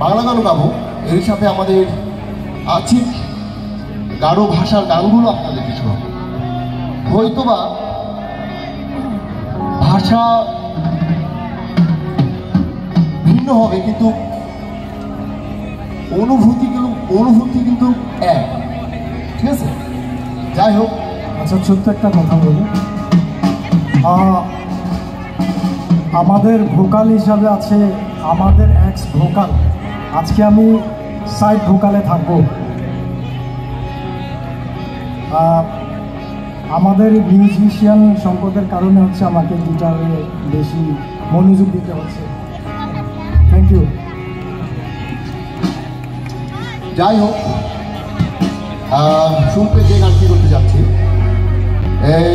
বাংলা গানও গাবো, এর সাথে আমাদের আর্থিক গাঢ় ভাষার গানগুলো আপনাদেরকে শোনাবো। হয়তোবা ভাষা ভিন্ন হবে, কিন্তু অনুভূতি কিন্তু এক, ঠিক আছে? যাই হোক, আচ্ছা ছোট্ট একটা কথা বলি। আমাদের ভোকাল হিসাবে আছে আমাদের এক্স ভোকাল, আজকে আমি সাইড ভোকালে থাকবো। আমাদের মিউজিশিয়ান সংকটের কারণে হচ্ছে আমাকে গিটারে বেশি মনোযোগ দিতে হচ্ছে। Thank you. যাই হোক, শুনতে যে গানটি করতে যাচ্ছি, এই